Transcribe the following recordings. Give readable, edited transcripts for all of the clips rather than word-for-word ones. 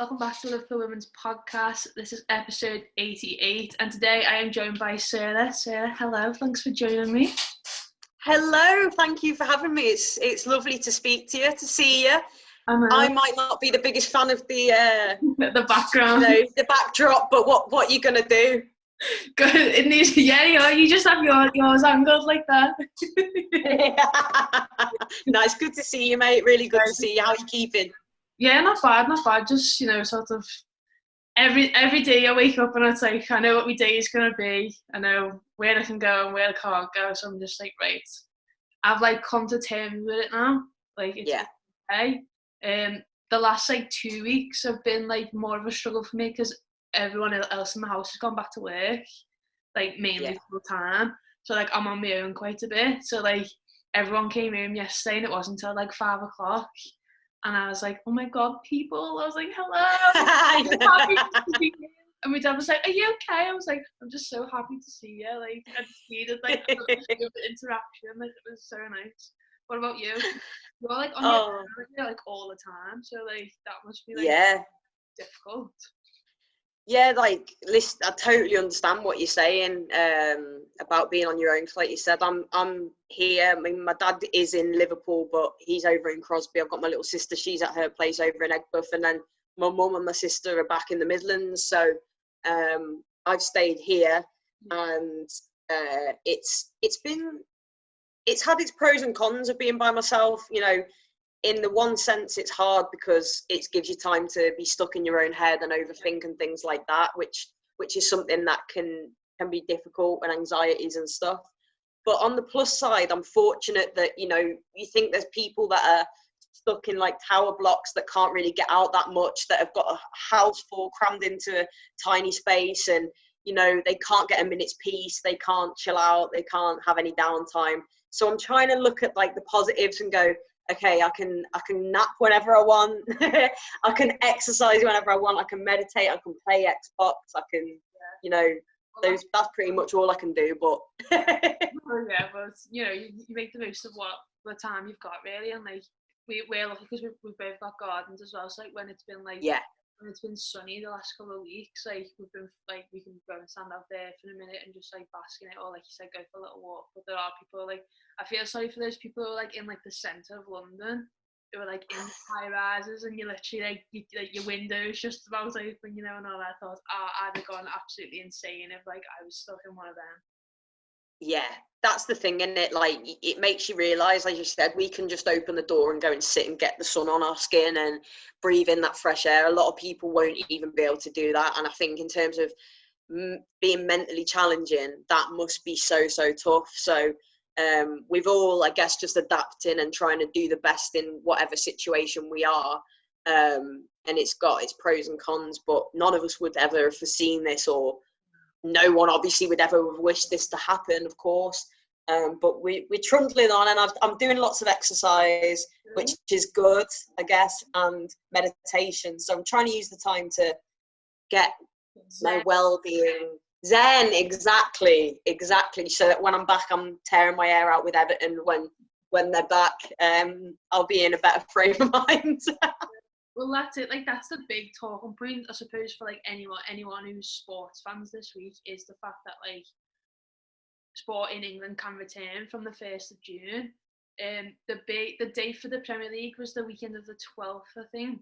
welcome back to Liverpool Women's Podcast. This is episode 88, and today I am joined by Sarah. Sarah, hello, thanks for joining me. Hello, thank you for having me. It's lovely to speak to you, to see you. I might not be the biggest fan of the background, the backdrop, but what are you gonna do? Good. It needs, you just have yours angled like that. Nice, good to see you, mate. Really good to see you. How are you keeping? Yeah, not bad. Just, sort of every day I wake up and it's like, I know what my day is going to be. I know where I can go and where I can't go. So I'm just like, right, I've like come to terms with it now. Like, it's okay. The last like 2 weeks have been like more of a struggle for me because everyone else in the house has gone back to work, like mainly full time. So like I'm on my own quite a bit. So like everyone came home yesterday and it wasn't until like 5 o'clock. And I was like, oh my God, people. I was like, hello. I'm happy to see you. And my dad was like, are you okay? I was like, I'm just so happy to see you. Like, I just needed like a little bit of interaction. Like, it was so nice. What about you? You're like on your phone, like all the time. So like that must be like difficult. Yeah, like, listen, I totally understand what you're saying about being on your own. Like you said, I'm here. I mean, my dad is in Liverpool, but he's over in Crosby. I've got my little sister. She's at her place over in Egbert, and then my mum and my sister are back in the Midlands. So I've stayed here, and it's had its pros and cons of being by myself. In the one sense, it's hard because it gives you time to be stuck in your own head and overthink and things like that, which is something that can be difficult, and anxieties and stuff. But on the plus side, I'm fortunate that, you think there's people that are stuck in like tower blocks that can't really get out that much, that have got a house full crammed into a tiny space, and, they can't get a minute's peace, they can't chill out, they can't have any downtime. So I'm trying to look at like the positives and go, okay, I can nap whenever I want. I can exercise whenever I want. I can meditate. I can play Xbox. I can, that's pretty much all I can do. But you make the most of what the time you've got, really. And like we're lucky because we've both got gardens as well. So like when it's been like when it's been sunny the last couple of weeks, like we've been like we can go and stand out there for a minute and just like bask in it, or like you said, go for a little walk. But there are people like, I feel sorry for those people who are like in like the centre of London, who are like in high rises, and you literally like your windows just about open, and all that. I thought, I'd have gone absolutely insane if like I was stuck in one of them. Yeah, that's the thing, isn't it? Like, it makes you realise, as you said, we can just open the door and go and sit and get the sun on our skin and breathe in that fresh air. A lot of people won't even be able to do that. And I think in terms of being mentally challenging, that must be so tough. So we've all, I guess, just adapting and trying to do the best in whatever situation we are. And it's got its pros and cons, but none of us would ever have foreseen this, or no one obviously would ever wish this to happen, of course. But we're trundling on, and I'm doing lots of exercise, which is good, I guess, and meditation. So I'm trying to use the time to get my well-being. Zen, exactly. So that when I'm back, I'm tearing my hair out with Everton. When they're back, I'll be in a better frame of mind. Well, that's it. Like, that's the big talking point, I suppose, for like anyone who's sports fans this week, is the fact that like sport in England can return from the 1st of June. The date for the Premier League was the weekend of the 12th, I think.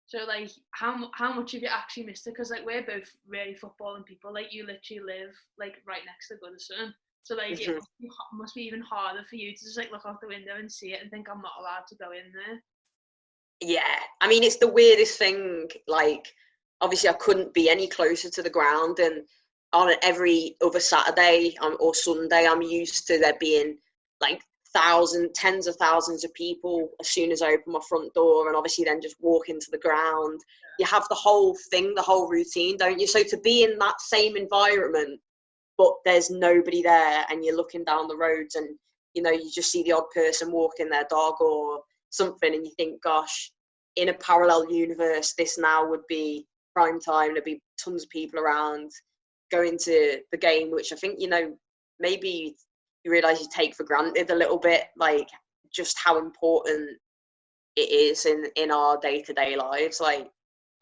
So like, how much have you actually missed it? Because like we're both really footballing people. Like, you literally live like right next to Goodison. So like it must be even harder for you to just like look out the window and see it and think, I'm not allowed to go in there. Yeah, I mean, it's the weirdest thing. Like, obviously I couldn't be any closer to the ground, and on every other Saturday or Sunday, I'm used to there being like tens of thousands of people as soon as I open my front door, and obviously then just walk into the ground. You have the whole thing, the whole routine, don't you? So to be in that same environment, but there's nobody there, and you're looking down the roads, and you just see the odd person walking their dog or something, and you think, gosh, in a parallel universe, this now would be prime time. There'd be tons of people around going to the game, which I think, maybe you realise you take for granted a little bit, like just how important it is in our day-to-day lives. Like,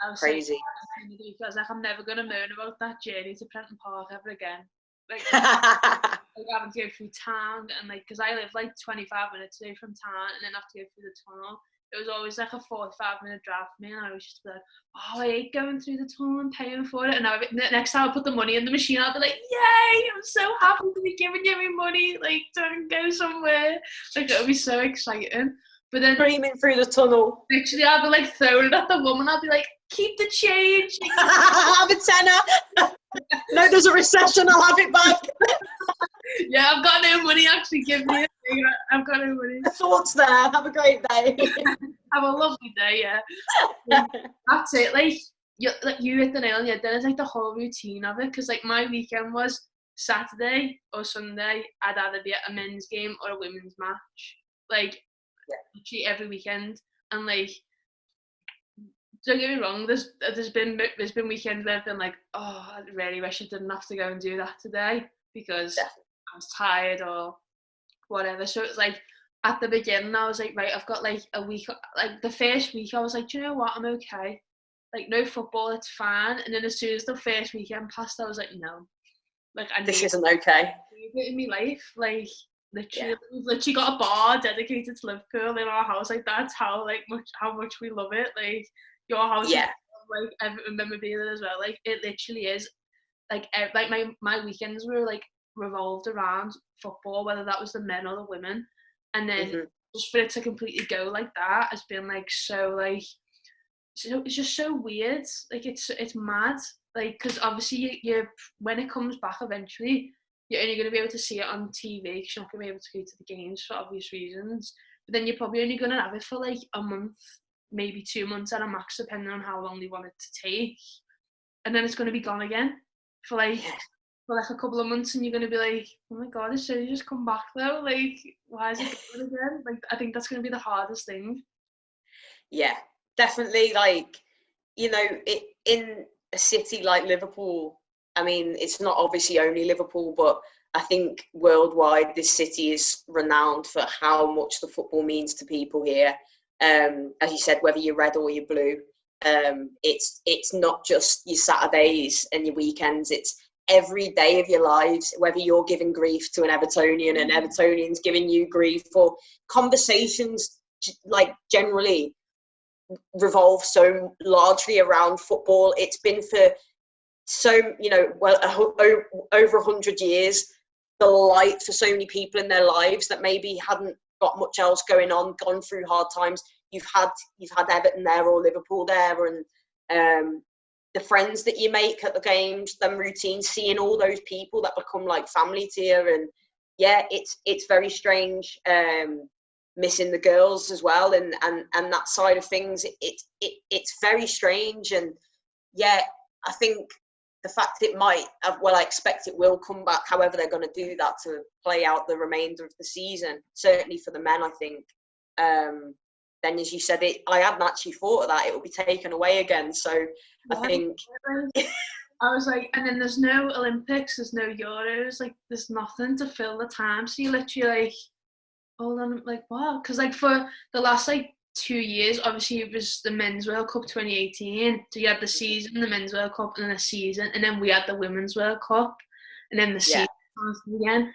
I was Crazy. I was like, I'm never gonna moan about that journey to Prenton Park ever again. Like, having to go through town, and like, because I live like 25 minutes away from town, and then have to go through the tunnel. It was always like a 45-minute drive for me, and I was just like, oh, I hate going through the tunnel and paying for it. And now next time I put the money in the machine, I'll be like, yay, I'm so happy to be giving you my money, like, to go somewhere. Like, it'll be so exciting. But then screaming through the tunnel. literally I'll be like throwing it at the woman. I'll be like, keep the change. Have a tenner. No, there's a recession, I'll have it back. Yeah, I've got no money, actually, give me it. I've got no money. Thoughts there, have a great day. Have a lovely day, yeah. That's it, like you hit the nail on the head. Then it's like the whole routine of it, because like my weekend was Saturday or Sunday, I'd either be at a men's game or a women's match, like literally every weekend. And like, don't get me wrong, there's been weekends where I've been like, oh, I really wish I didn't have to go and do that today, because I was tired or whatever. So it's like, at the beginning I was like, right, I've got like a week. Like the first week I was like, do you know what, I'm okay, like no football, it's fine. And then as soon as the first weekend passed, I was like, no, like this isn't okay. It in my life. Like literally, we've literally got a bar dedicated to Liverpool in our house. Like that's how much we love it. Like your house, is, like everything memorabilia as well. Like it literally is. Like my weekends were like revolved around football, whether that was the men or the women. And then just for it to completely go like that has been like so it's just so weird. Like it's mad. Like, because obviously you when it comes back eventually, you're only going to be able to see it on TV, because you're not going to be able to go to the games for obvious reasons. But then you're probably only going to have it for like a month, maybe 2 months at a max, depending on how long they want it to take. And then it's going to be gone again for like a couple of months, and you're going to be like, oh my god, it's only just come back though. Like, why is it going again? Like, I think that's going to be the hardest thing. Yeah, definitely. Like, you know, in a city like Liverpool, I mean, it's not obviously only Liverpool, but I think worldwide this city is renowned for how much the football means to people here. As you said, whether you're red or you're blue, it's not just your Saturdays and your weekends, it's every day of your lives, whether you're giving grief to an Evertonian and Evertonian's giving you grief, or conversations like generally revolve so largely around football. It's been for so, you know, well, over 100 years, the light for so many people in their lives that maybe hadn't got much else going on, gone through hard times. You've had Everton there or Liverpool there, and the friends that you make at the games, them routines, seeing all those people that become like family to you. And yeah, it's very strange. Missing the girls as well, and that side of things, it's very strange. And yeah, I think the fact it might have, well, I expect it will come back, however they're going to do that to play out the remainder of the season, certainly for the men, I think. Then, as you said, I hadn't actually thought of that, it will be taken away again. So yeah, I think I was like, and then there's no Olympics, there's no Euros, like there's nothing to fill the time. So you literally like, hold on, like wow, because like for the last like 2 years, obviously it was the Men's World Cup 2018. So you had the season, the Men's World Cup, and then a season, and then we had the Women's World Cup, and then the season again.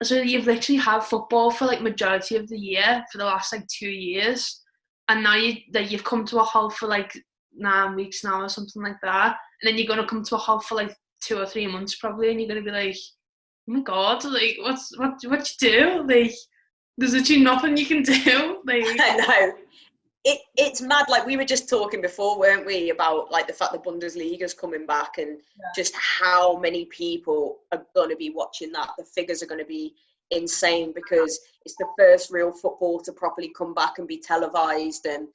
So you've literally had football for like majority of the year for the last like 2 years, and now you've come to a halt for like 9 weeks now or something like that, and then you're gonna come to a halt for like 2 or 3 months probably, and you're gonna be like, oh my god, like what you do? Like there's literally nothing you can do. Like I know. It's mad. Like we were just talking before, weren't we, about like the fact that Bundesliga's coming back, and just how many people are going to be watching that. The figures are going to be insane, because it's the first real football to properly come back and be televised. And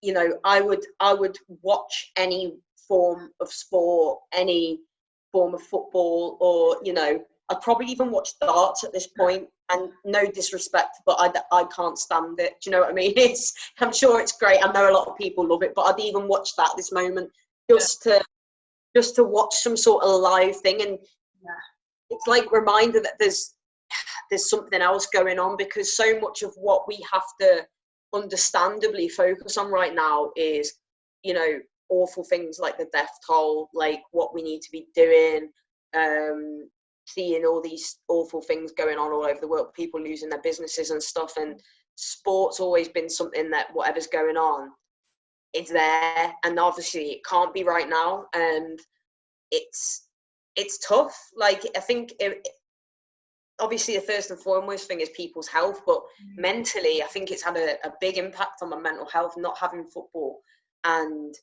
you know, I would watch any form of sport, any form of football, or you know, I'd probably even watch darts at this point. And no disrespect, but I can't stand it. Do you know what I mean? I'm sure it's great. I know a lot of people love it, but I'd even watch that at this moment just to watch some sort of live thing. And it's like a reminder that there's something else going on, because so much of what we have to understandably focus on right now is, you know, awful things like the death toll, like what we need to be doing, seeing all these awful things going on all over the world, people losing their businesses and stuff. And sport's always been something that whatever's going on, it's there, and obviously it can't be right now, and it's tough. Like, I think obviously the first and foremost thing is people's health, but mentally I think it's had a big impact on my mental health not having football. And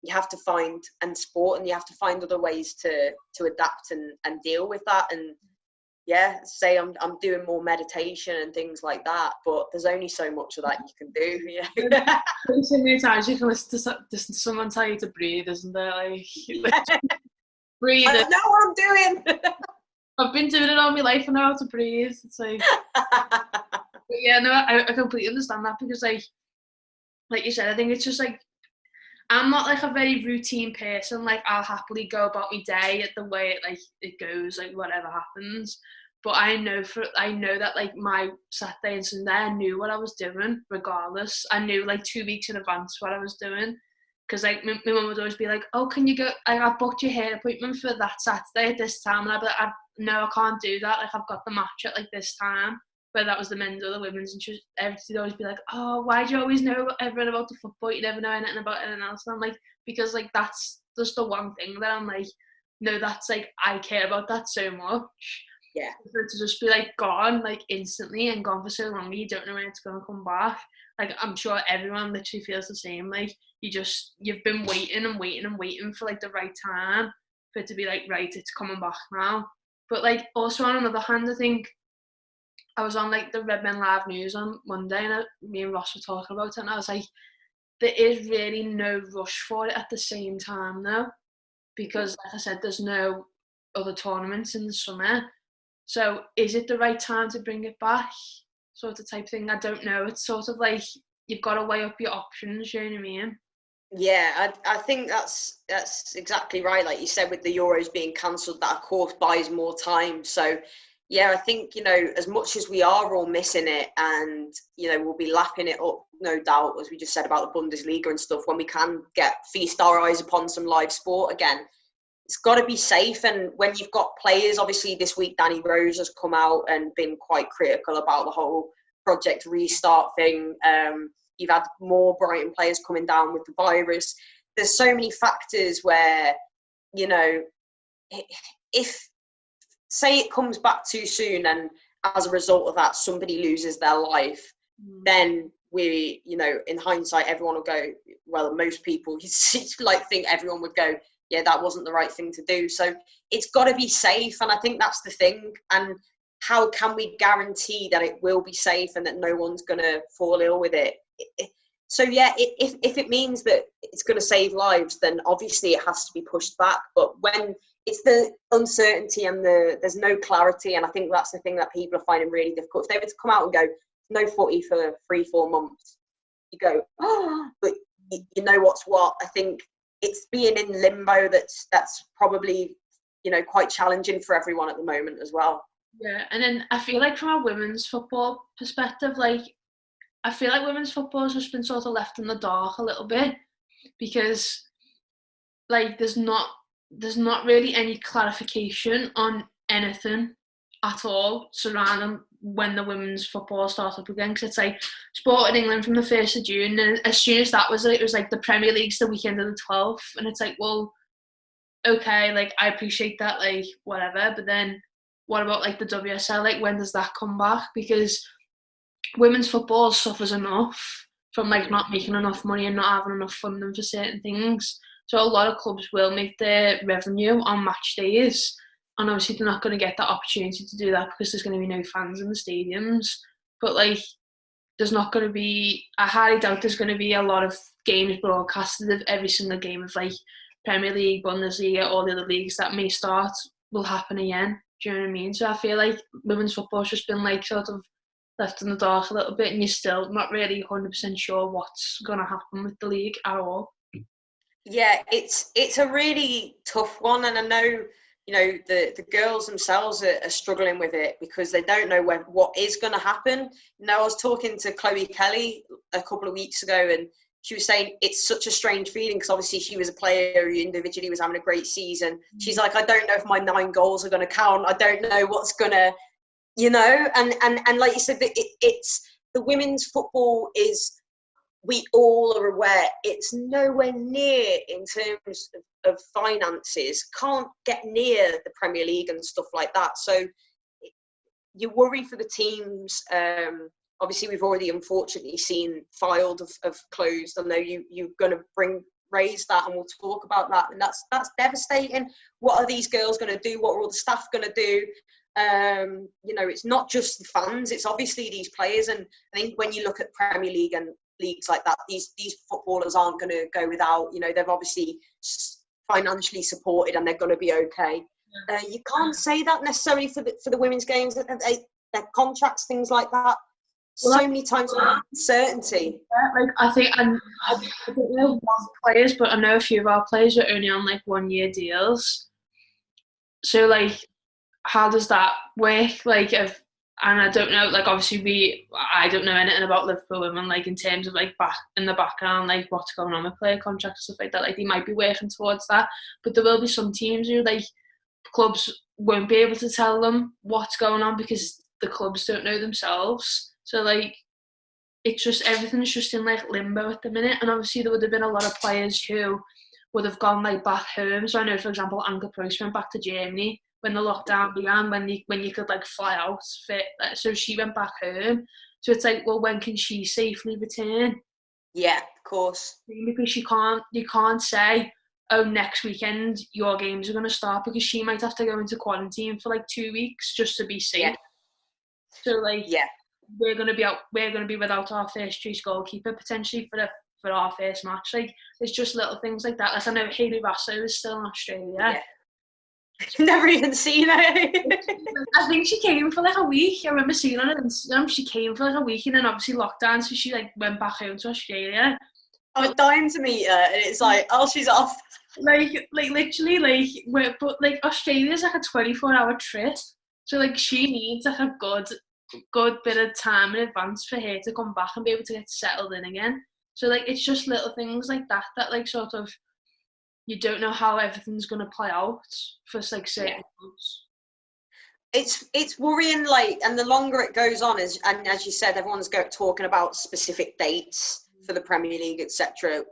you have to find sport, and you have to find other ways to adapt and deal with that. And yeah, say I'm doing more meditation and things like that, but there's only so much of that you can do. Yeah. So many times you can listen to someone tell you to breathe, isn't there? Like, breathe. I know what I'm doing. I've been doing it all my life. I know how to breathe. It's like, but yeah, no, I completely understand that, because like you said, I think it's just like, I'm not like a very routine person. Like, I'll happily go about my day at the way it goes, like whatever happens. But I know that like my Saturday and Sunday, I knew what I was doing regardless. I knew like 2 weeks in advance what I was doing, because like my mum would always be like, "Oh, can you go? I've booked your hair appointment for that Saturday at this time," and I'd be like, "No, I can't do that. Like, I've got the match at like this time." Whether that was the men's or the women's, and she'd always be like, "Oh, why do you always know everything about the football? You never know anything about anything else." And I'm like, because like that's just the one thing that I'm like, no, that's like, I care about that so much. Yeah. To just be like gone like instantly and gone for so long, you don't know when it's gonna come back. Like, I'm sure everyone literally feels the same. Like, you've been waiting and waiting and waiting for like the right time for it to be like, right, it's coming back now. But like, also on another hand, I think I was on like the Red Men Live News on Monday, and me and Ross were talking about it, and I was like, there is really no rush for it at the same time now, because like I said, there's no other tournaments in the summer. So is it the right time to bring it back? Sort of type thing. I don't know. It's sort of like, you've got to weigh up your options, you know what I mean? Yeah, I think that's exactly right. Like you said, with the Euros being cancelled, that of course buys more time. So yeah, I think, as much as we are all missing it, and, we'll be lapping it up, no doubt, as we just said about the Bundesliga and stuff, when we can feast our eyes upon some live sport again, it's got to be safe. And when you've got players, obviously this week Danny Rose has come out and been quite critical about the whole Project Restart thing. You've had more Brighton players coming down with the virus. There's so many factors where, if, say it comes back too soon, and as a result of that, somebody loses their life, then we, in hindsight, everyone will go, well, most people, think everyone would go, yeah, that wasn't the right thing to do. So it's got to be safe. And I think that's the thing. And how can we guarantee that it will be safe and that no one's going to fall ill with it? So yeah, if it means that it's going to save lives, then obviously it has to be pushed back. But when it's the uncertainty and there's no clarity, and I think that's the thing that people are finding really difficult. If they were to come out and go, no footy for 3-4 months, you go, oh, but you know what's what. I think it's being in limbo that's probably, quite challenging for everyone at the moment as well. Yeah, and then I feel like from a women's football perspective, like, I feel like women's football has just been sort of left in the dark a little bit, because like there's not really any clarification on anything at all surrounding when the women's football starts up again, because it's like sport in England from the 1st of June, and as soon as that was it was like the Premier League's the weekend of the 12th, and it's like, well, okay, like I appreciate that, like whatever, but then what about like the WSL? Like, when does that come back? Because women's football suffers enough from like not making enough money and not having enough funding for certain things. So a lot of clubs will make their revenue on match days, and obviously they're not going to get that opportunity to do that because there's going to be no fans in the stadiums. But like, there's not going to be, I highly doubt there's going to be a lot of games broadcasted of every single game of like Premier League, Bundesliga, all the other leagues that may start will happen again. Do you know what I mean? So I feel like women's football's just been like sort of left in the dark a little bit, and you're still not really 100% sure what's going to happen with the league at all. Yeah, it's a really tough one, and I know, the girls themselves are struggling with it because they don't know what is going to happen. I was talking to Chloe Kelly a couple of weeks ago, and she was saying it's such a strange feeling because obviously she was a player who individually was having a great season. She's like, I don't know if my 9 goals are going to count. I don't know what's going to, you know, and like you said, it's the women's football is, we all are aware, it's nowhere near in terms of finances, can't get near the Premier League and stuff like that. So you worry for the teams. Obviously, we've already unfortunately seen Filed have closed. I know you're going to raise that, and we'll talk about that. And that's devastating. What are these girls going to do? What are all the staff going to do? You know, it's not just the fans. It's obviously these players. And I think when you look at Premier League and leagues like that, these footballers aren't going to go without. You know, they've obviously financially supported, and they're going to be okay. You can't say that necessarily for the women's games. Their contracts, things like that. So many times uncertainty. Yeah, like I think, and I don't know what players, but I know a few of our players are only on like 1-year deals. So like, how does that work? Like, if, and I don't know, like obviously I don't know anything about Liverpool women, like in terms of like back in the background, like what's going on with player contracts and stuff like that. Like they might be working towards that, but there will be some teams who like clubs won't be able to tell them what's going on because the clubs don't know themselves. So like, it's just, everything's just in like limbo at the minute. And obviously there would have been a lot of players who would have gone like back home. So I know, for example, Anke Prost went back to Germany when the lockdown began, when you could like fly out fit. So she went back home. So it's like, well, when can she safely return? Yeah, of course. Because you can't say, oh, next weekend your games are going to start, because she might have to go into quarantine for like 2 weeks just to be safe. Yeah. So like, we're going to be without our first choice goalkeeper potentially for our first match. Like, there's just little things like that. Like, I know Hayley Raso is still in Australia. Yeah. Never even seen her. I think she came for like a week. I remember seeing her on Instagram. She came for like a week, and then obviously lockdown, so she like went back home to Australia. I was dying to meet her, and it's like, oh, she's off. Like literally, like, but like Australia's like a 24-hour trip, so like she needs like a good bit of time in advance for her to come back and be able to get settled in again. So like, it's just little things like that like sort of, you don't know how everything's going to play out for like certain months. It's worrying, like, and the longer it goes on, as you said, everyone's talking about specific dates for the Premier League, etc.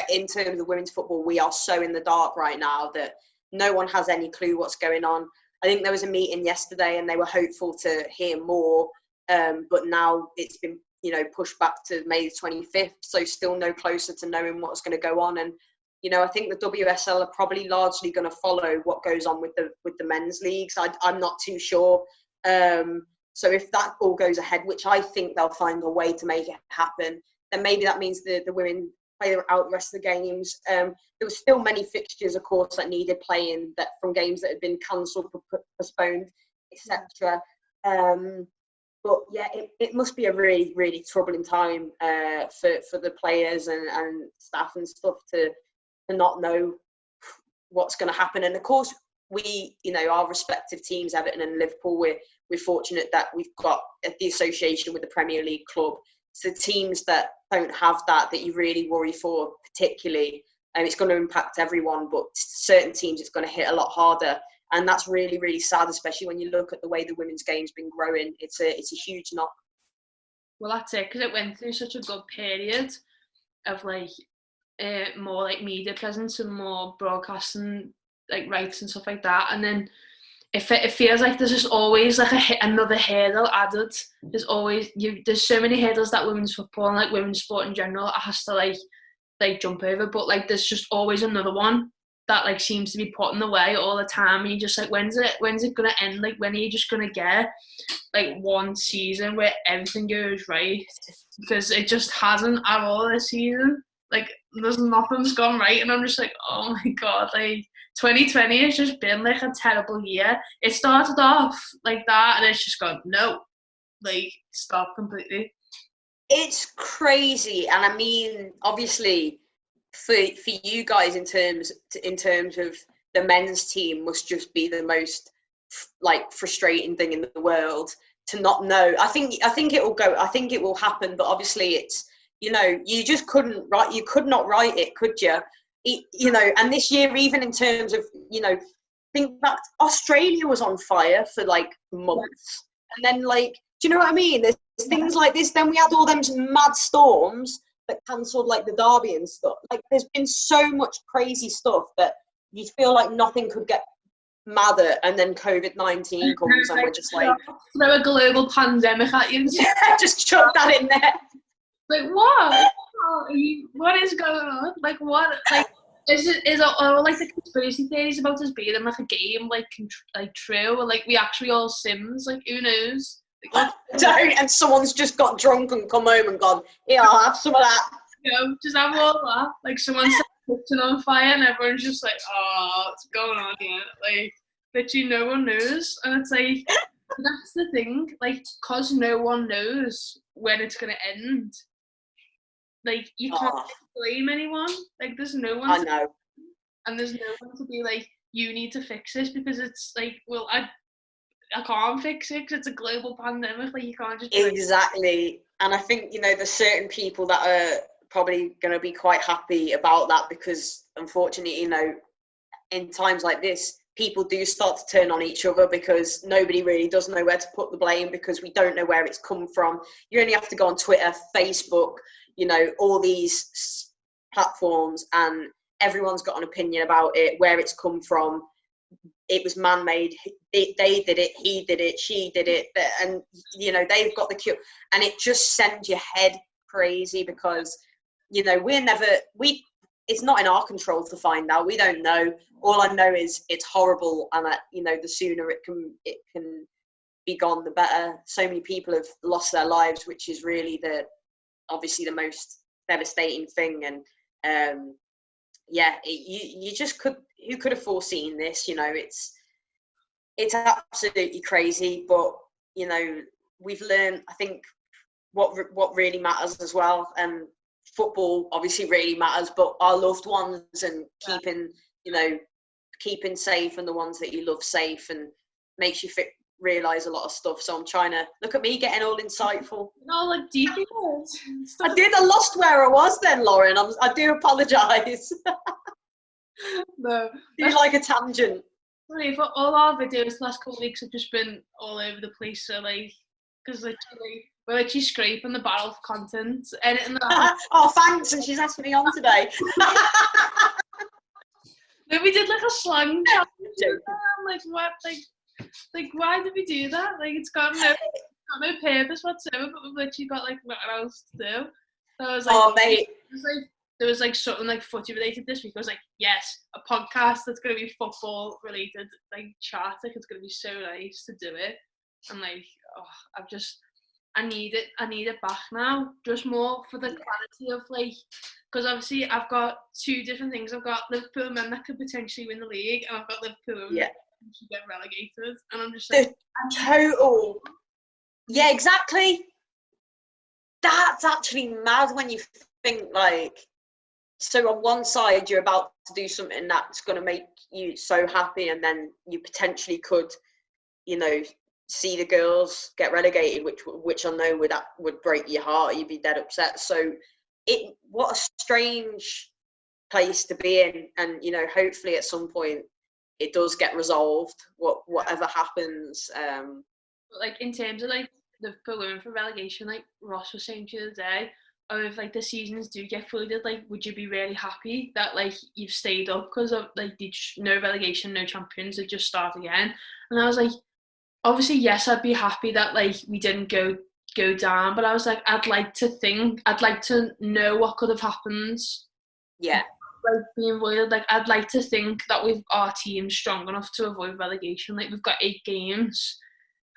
In terms of women's football, we are so in the dark right now that no one has any clue what's going on. I think there was a meeting yesterday and they were hopeful to hear more, but now it's been, you know, pushed back to May the 25th, so still no closer to knowing what's going to go on. And you know, I think the WSL are probably largely going to follow what goes on with the men's leagues. I'm not too sure. So if that all goes ahead, which I think they'll find a way to make it happen, then maybe that means the women play out the rest of the games. There were still many fixtures, of course, that needed playing, that from games that had been cancelled, postponed, etc. But yeah, it must be a really, really troubling time for the players and staff and stuff to not know what's going to happen. And of course, we, you know, our respective teams, Everton and Liverpool, we're fortunate that we've got the association with the Premier League club. So teams that don't have that you really worry for particularly, and it's going to impact everyone, but certain teams it's going to hit a lot harder. And that's really, really sad, especially when you look at the way the women's game's been growing. It's a huge knock. Well, that's it, because it went through such a good period of like more like media presence and more broadcasting like rights and stuff like that, and then it feels like there's just always like another hurdle added. There's so many hurdles that women's football and like women's sport in general has to like jump over, but like there's just always another one that like seems to be put in the way all the time, and you're just like, when's it gonna end? Like, when are you just gonna get like one season where everything goes right? Because it just hasn't at all this season. Like, there's nothing's gone right, and I'm just like, oh my god, like 2020 has just been like a terrible year. It started off like that, and it's just gone, no, like, stop completely. It's crazy. And I mean, obviously for you guys, in terms of the men's team, must just be the most like frustrating thing in the world to not know. I think it will happen, but obviously You know, you just couldn't write. You could not write it, could you? You know, and this year, even in terms of, you know, think back, Australia was on fire for like months, and then like, do you know what I mean? There's things like this. Then we had all them mad storms that cancelled like the derby and stuff. Like, there's been so much crazy stuff that you feel like nothing could get madder, and then COVID-19 comes, and we're just like, throw a global pandemic at you. Yeah, just chuck that in there. Like, what? What is going on? Like, what? Like, is all like the conspiracy theories about us being in like a game like true, or like we actually all Sims? Like, who knows? Like, don't, and someone's just got drunk and come home and gone, yeah, I'll have some of that. You know, just have all that. Like, someone set the kitchen on fire and everyone's just like, oh, what's going on here? Like, literally no one knows. And it's like, that's the thing. Like, because no one knows when it's going to end, like, you can't blame anyone. Like, there's no one. I know. And there's no one to be like, you need to fix this, because it's like, well, I can't fix it because it's a global pandemic. Like, you can't just exactly. And I think, you know, there's certain people that are probably going to be quite happy about that, because unfortunately, you know, in times like this, people do start to turn on each other, because nobody really does know where to put the blame, because we don't know where it's come from. You only have to go on Twitter, Facebook, you know, all these platforms, and everyone's got an opinion about it, where it's come from. It was man-made. They did it, he did it, she did it, and, you know, they've got the cure, and it just sends your head crazy, because, you know, it's not in our control to find out. We don't know. All I know is it's horrible, and that, you know, the sooner it can be gone, the better. So many people have lost their lives, which is really obviously the most devastating thing. And you just who could have foreseen this? You know, it's absolutely crazy. But, you know, we've learned, I think, what really matters as well. And football obviously really matters, but our loved ones, and keeping safe, and the ones that you love safe, and makes you realise a lot of stuff. So I'm trying to look at me getting all insightful. No, like deep. I lost where I was then, Lauren. I do apologise. No, do like a tangent. Really, but all our videos the last couple of weeks have just been all over the place. So like, because literally we're literally scraping the barrel of content, editing that. Oh, thanks, and she's asked me on today. No, we did like a slang challenge. I'm like, what? Like, why did we do that? Like, it's got no purpose whatsoever, but we've literally got like nothing else to do. So I was like, oh mate, there was like something like footy related this week. I was like, yes, a podcast that's gonna be football related, like chat. Like, it's gonna be so nice to do it. And like, I need it back now, just more for the clarity of like, because obviously I've got two different things. I've got Liverpool men that could potentially win the league, and I've got Liverpool men that should get relegated. And I'm just like, total. Yeah, exactly. That's actually mad when you think, like, so on one side you're about to do something that's going to make you so happy, and then you potentially could, you know, see the girls get relegated, which I know would break your heart. You'd be dead upset. So what a strange place to be in, and, you know, hopefully at some point it does get resolved, whatever happens. Like, in terms of like the women for relegation, like Ross was saying the other day, or if like the seasons do get flooded, like, would you be really happy that like you've stayed up because of like no relegation, no champions, they just start again? And I was like, obviously yes, I'd be happy that like we didn't go down, but I was like, I'd like to know what could have happened. Yeah. Like, being avoided. Like, I'd like to think that our team's strong enough to avoid relegation. Like, we've got 8 games,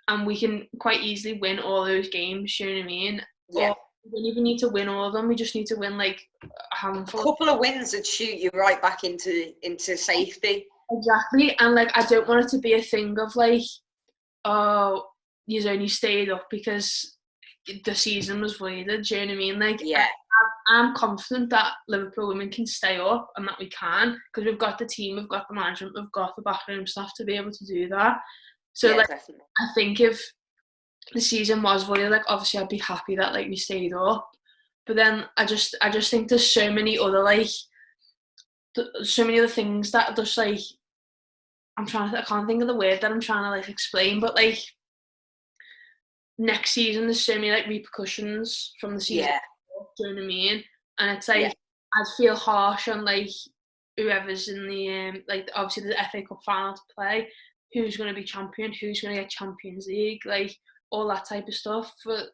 and we can quite easily win all those games. You know what I mean? Yeah. Or we don't even need to win all of them. We just need to win like a handful. A couple of wins would shoot you right back into safety. Exactly, and like, I don't want it to be a thing of like, oh, you've only stayed up because the season was voided. Do you know what I mean? Like, yeah. I'm confident that Liverpool women can stay up, and that we can, because we've got the team, we've got the management, we've got the backroom staff to be able to do that. So like, definitely. I think if the season was voided, like, obviously I'd be happy that like we stayed up, But then I just think there's so many other so many other things that just like I can't think of the word that I'm trying to like explain, but like next season there's so many like repercussions from the season. Yeah. Do you know what I mean? And it's like Yeah. I'd feel harsh on like whoever's in the like obviously the FA Cup final to play, who's going to be champion, who's going to get Champions League, like all that type of stuff. But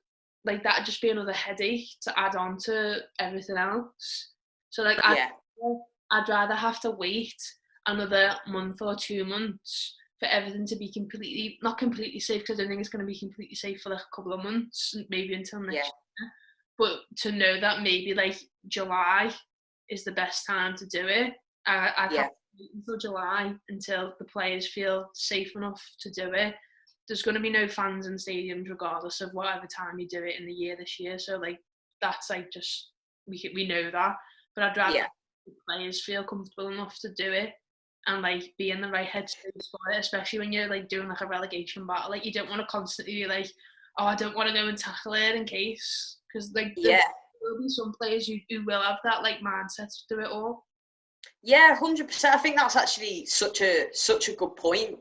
like that'd just be another headache to add on to everything else. So like I'd rather have to wait another month or 2 months for everything to be not completely safe, because I don't think it's going to be completely safe for like a couple of months, maybe until next year. But to know that maybe like July is the best time to do it, I'd have to wait until July until the players feel safe enough to do it. There's going to be no fans in stadiums regardless of whatever time you do it in the year this year. So like that's like just we know that. But I'd rather the players feel comfortable enough to do it and like be in the right headspace for it, especially when you're like doing like a relegation battle. Like you don't want to constantly be like, oh, I don't want to go and tackle it in case, because like there will be some players who will have that like mindset to do it all. Yeah, 100%. I think that's actually such a good point.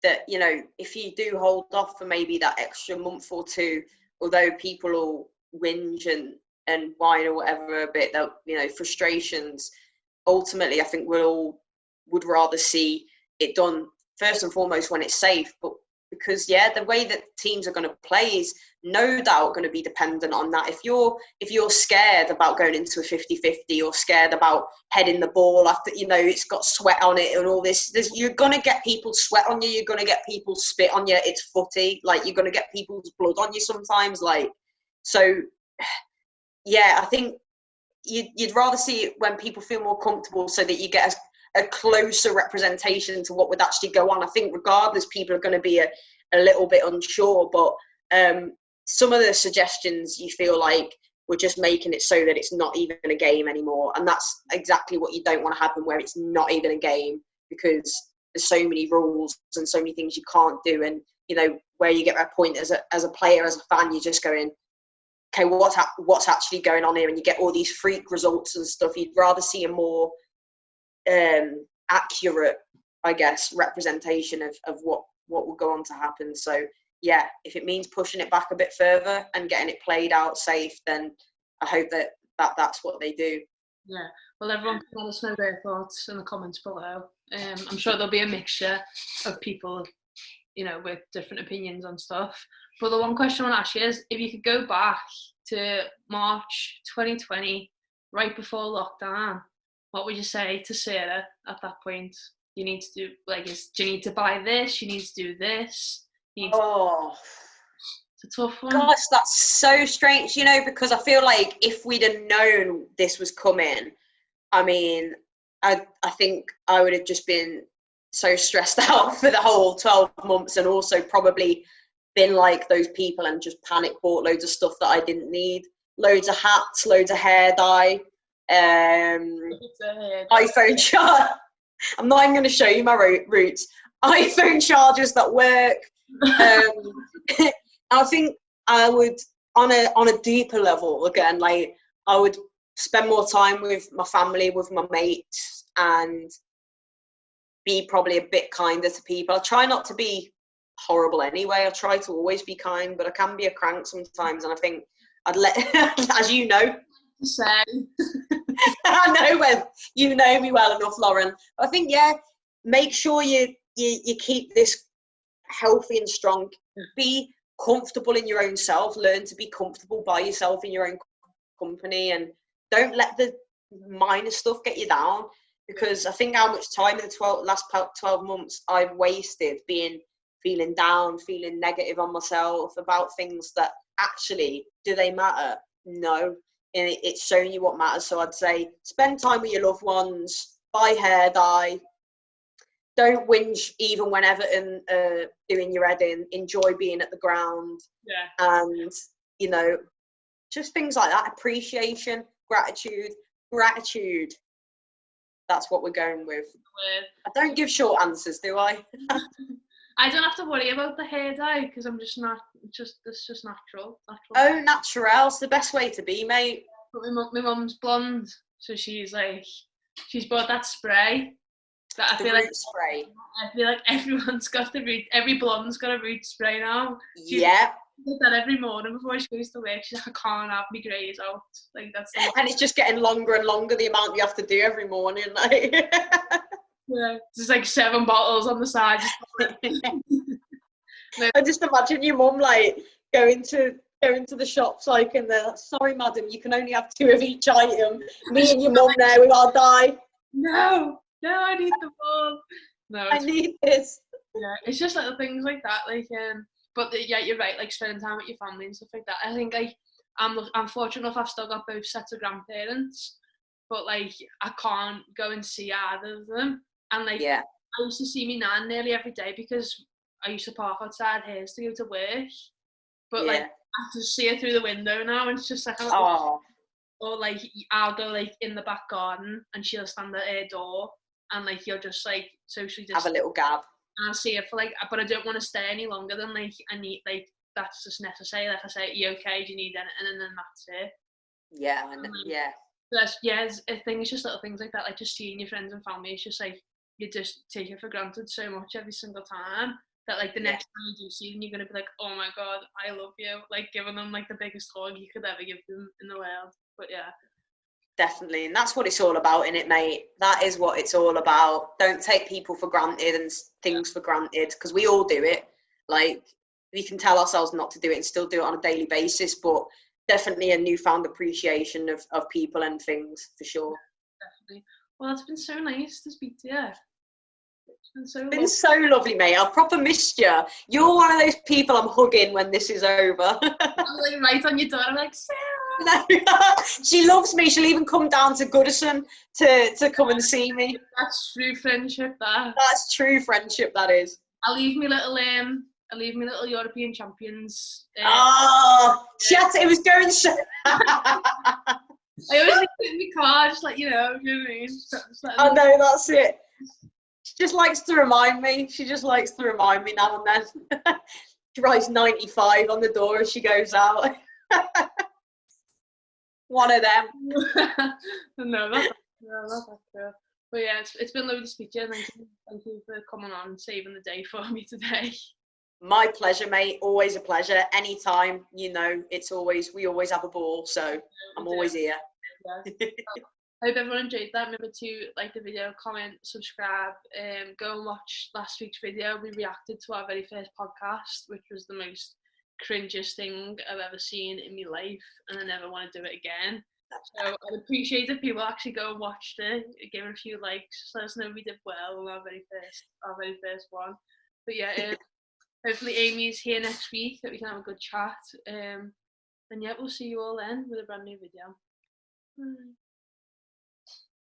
That, you know, if you do hold off for maybe that extra month or two, although people will whinge and whine or whatever a bit, that, you know, frustrations, ultimately I think we all would rather see it done first and foremost when it's safe. But because the way that teams are going to play is no doubt going to be dependent on that. If you're scared about going into a 50-50 or scared about heading the ball after, you know, it's got sweat on it and all this, you're going to get people sweat on you, you're going to get people spit on you, it's footy, like you're going to get people's blood on you sometimes, like, so I think you'd rather see it when people feel more comfortable, so that you get a closer representation to what would actually go on. I think regardless, people are going to be a little bit unsure, but some of the suggestions you feel like we're just making it so that it's not even a game anymore, and that's exactly what you don't want to happen, where it's not even a game, because there's so many rules and so many things you can't do, and you know, where you get that point as a player, as a fan, you're just going, okay, what's actually going on here, and you get all these freak results and stuff. You'd rather see a more accurate, I guess, representation of what will go on to happen. So if it means pushing it back a bit further and getting it played out safe, then I hope that's what they do. Yeah, well, everyone can let us know their thoughts in the comments below. I'm sure there'll be a mixture of people, you know, with different opinions on stuff. But the one question I want to ask you is, if you could go back to March 2020, right before lockdown, what would you say to Sarah at that point? You need to do, like, do you need to buy this? You need to do this? It's a tough one. Gosh, that's so strange, you know, because I feel like if we'd have known this was coming, I mean, I think I would have just been so stressed out for the whole 12 months, and also probably been like those people and just panic bought loads of stuff that I didn't need. Loads of hats, loads of hair dye, iPhone charger. I'm not even going to show you my roots. iPhone chargers that work. I think I would, on a deeper level, again, like I would spend more time with my family, with my mates, and be probably a bit kinder to people. I try not to be horrible anyway. I try to always be kind, but I can be a crank sometimes, and I think I'd let, as you know, I know, well, you know me well enough, Lauren. I think make sure you keep this healthy and strong. Be comfortable in your own self. Learn to be comfortable by yourself in your own company, and don't let the minor stuff get you down. Because I think how much time in the last 12 months I've wasted feeling down, feeling negative on myself about things that actually, do they matter? No. And it's showing you what matters. So I'd say spend time with your loved ones, buy hair dye, don't whinge even when Everton doing your head in, enjoy being at the ground. And, you know, just things like that. Appreciation, gratitude. That's what we're going with. I don't give short answers, do I? I don't have to worry about the hair dye because I'm just not. It's just natural. Oh, natural's the best way to be, mate. But my mum's blonde, so she's bought that spray. That I The feel root like spray. I feel like everyone's got the root. Every blonde's got a root spray now. Yeah. Does that every morning before she goes to work. She's like, I can't have my greys out. Like that's. And it's just getting longer and longer the amount you have to do every morning. Like. Yeah, there's like 7 bottles on the side. I just imagine your mum like going to the shops like, and they're like, sorry madam, you can only have 2 of each item. Me and your mum there with our dye. No, I need them all. No, I need this. Yeah, it's just little things like that. Like, but yeah, you're right. Like spending time with your family and stuff like that. I think like I'm fortunate enough. I've still got both sets of grandparents, but like I can't go and see either of them. And like, yeah. I used to see my nan nearly every day because I used to park outside hers to go to work. But like, I just see her through the window now, and it's just like, oh. Or like, I'll go like in the back garden, and she'll stand at her door, and like you'll just like socially just have a little gab. And I'll see her for like, but I don't want to stay any longer than like I need. Like that's just necessary. Like I say, are you okay? Do you need anything? And then that's it. Yeah, yeah. I think it's just little things like that, like just seeing your friends and family. It's just like you just take it for granted so much every single time that like the next time you do see them, you're gonna be like, oh my god, I love you, like giving them like the biggest hug you could ever give them in the world. But yeah, definitely, and that's what it's all about, innit, mate? That is what it's all about. Don't take people for granted and things for granted, because we all do it. Like, we can tell ourselves not to do it and still do it on a daily basis, but definitely a newfound appreciation of people and things, for sure. Definitely. Well, it's been so nice to speak to you. It's been so lovely, mate. I've proper missed you. You're one of those people I'm hugging when this is over. I'm like right on your door. I'm like, Sarah. She loves me. She'll even come down to Goodison to come and see me. That's true friendship. That's true friendship. That is. I'll leave me little European champions. It was going. I always leave it in my car, just like, you know what I mean? I know, that's it. She just likes to remind me. She just likes to remind me now and then. She writes 95 on the door as she goes out. One of them. No, that's cool. But yeah, it's been lovely to speak to you. Thank you for coming on and saving the day for me today. My pleasure, mate. Always a pleasure. Anytime, you know, we always have a ball, so I'm always here. Yeah. I hope everyone enjoyed that. Remember to like the video, comment, subscribe, go and watch last week's video. We reacted to our very first podcast, which was the most cringiest thing I've ever seen in my life, and I never want to do it again. So I'd appreciate if people actually go and watched it, give it a few likes, just let us know we did well on our very first one. But yeah, hopefully Amy's here next week that we can have a good chat. And yeah, we'll see you all then with a brand new video. Bye.